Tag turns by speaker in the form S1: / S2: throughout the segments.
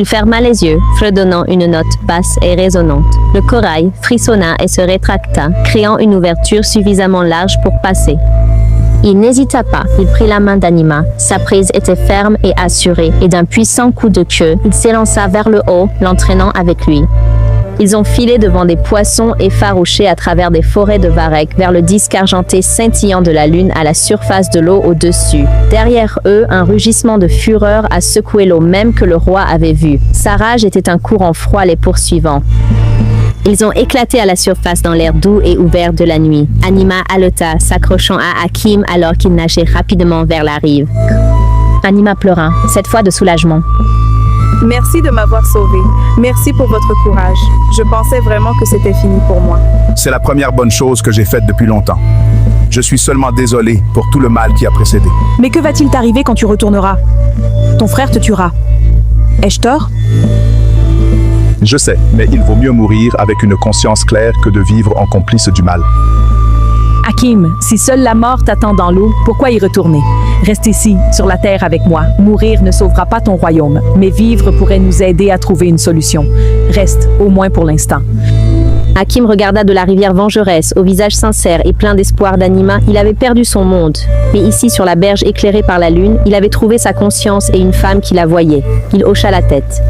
S1: Il ferma les yeux, fredonnant une note basse et résonnante. Le corail frissonna et se rétracta, créant une ouverture suffisamment large pour passer. Il n'hésita pas, il prit la main d'Anima. Sa prise était ferme et assurée, et d'un puissant coup de queue, il s'élança vers le haut, l'entraînant avec lui. Ils ont filé devant des poissons effarouchés à travers des forêts de varech vers le disque argenté scintillant de la lune à la surface de l'eau au-dessus. Derrière eux, un rugissement de fureur a secoué l'eau même que le roi avait vue. Sa rage était un courant froid les poursuivant. Ils ont éclaté à la surface dans l'air doux et ouvert de la nuit. Anima haleta, s'accrochant à Hakim alors qu'il nageait rapidement vers la rive. Anima pleura, cette fois de soulagement.
S2: Merci de m'avoir sauvé. Merci pour votre courage. Je pensais vraiment que c'était fini pour moi.
S3: C'est la première bonne chose que j'ai faite depuis longtemps. Je suis seulement désolé pour tout le mal qui a précédé.
S4: Mais que va-t-il t'arriver quand tu retourneras? Ton frère te tuera. Ai-je tort?
S3: Je sais, mais il vaut mieux mourir avec une conscience claire que de vivre en complice du mal.
S4: Hakim, si seule la mort t'attend dans l'eau, pourquoi y retourner? Reste ici, sur la terre avec moi. Mourir ne sauvera pas ton royaume, mais vivre pourrait nous aider à trouver une solution. Reste, au moins pour l'instant.
S1: Hakim regarda de la rivière vengeresse, au visage sincère et plein d'espoir d'Anima. Il avait perdu son monde. Mais ici, sur la berge éclairée par la lune, il avait trouvé sa conscience et une femme qui la voyait. Il hocha la tête.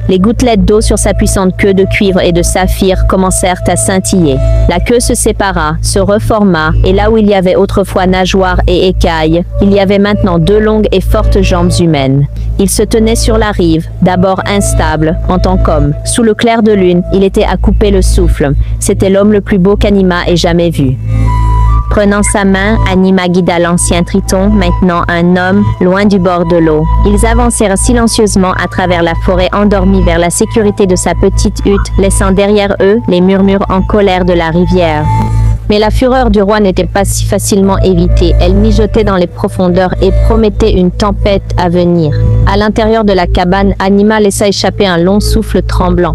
S1: Les gouttelettes d'eau sur sa puissante queue de cuivre et de saphir commencèrent à scintiller. La queue se sépara, se reforma, et là où il y avait autrefois nageoires et écailles, il y avait maintenant deux longues et fortes jambes humaines. Il se tenait sur la rive, d'abord instable, en tant qu'homme. Sous le clair de lune, il était à couper le souffle. C'était l'homme le plus beau qu'Anima ait jamais vu. Prenant sa main, Anima guida l'ancien Triton, maintenant un homme, loin du bord de l'eau. Ils avancèrent silencieusement à travers la forêt endormie vers la sécurité de sa petite hutte, laissant derrière eux les murmures en colère de la rivière. Mais la fureur du roi n'était pas si facilement évitée. Elle mijotait dans les profondeurs et promettait une tempête à venir. À l'intérieur de la cabane, Anima laissa échapper un long souffle tremblant.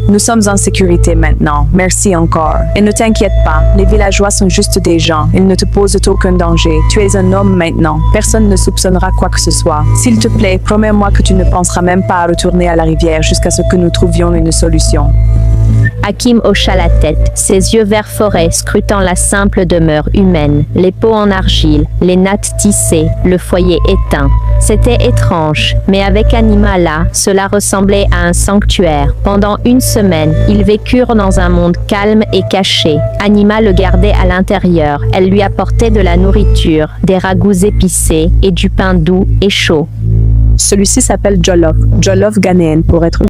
S4: Nous sommes en sécurité maintenant. Merci encore. Et ne t'inquiète pas, les villageois sont juste des gens. Ils ne te posent aucun danger. Tu es un homme maintenant. Personne ne soupçonnera quoi que ce soit. S'il te plaît, promets-moi que tu ne penseras même pas à retourner à la rivière jusqu'à ce que nous trouvions une solution.
S1: Hakim hocha la tête, ses yeux vert forêt scrutant la simple demeure humaine, les pots en argile, les nattes tissées, le foyer éteint. C'était étrange, mais avec Anima là, cela ressemblait à un sanctuaire. Pendant une semaine, ils vécurent dans un monde calme et caché. Anima le gardait à l'intérieur. Elle lui apportait de la nourriture, des ragoûts épicés et du pain doux et chaud.
S4: Celui-ci s'appelle Jollof. Jollof ghanéen pour être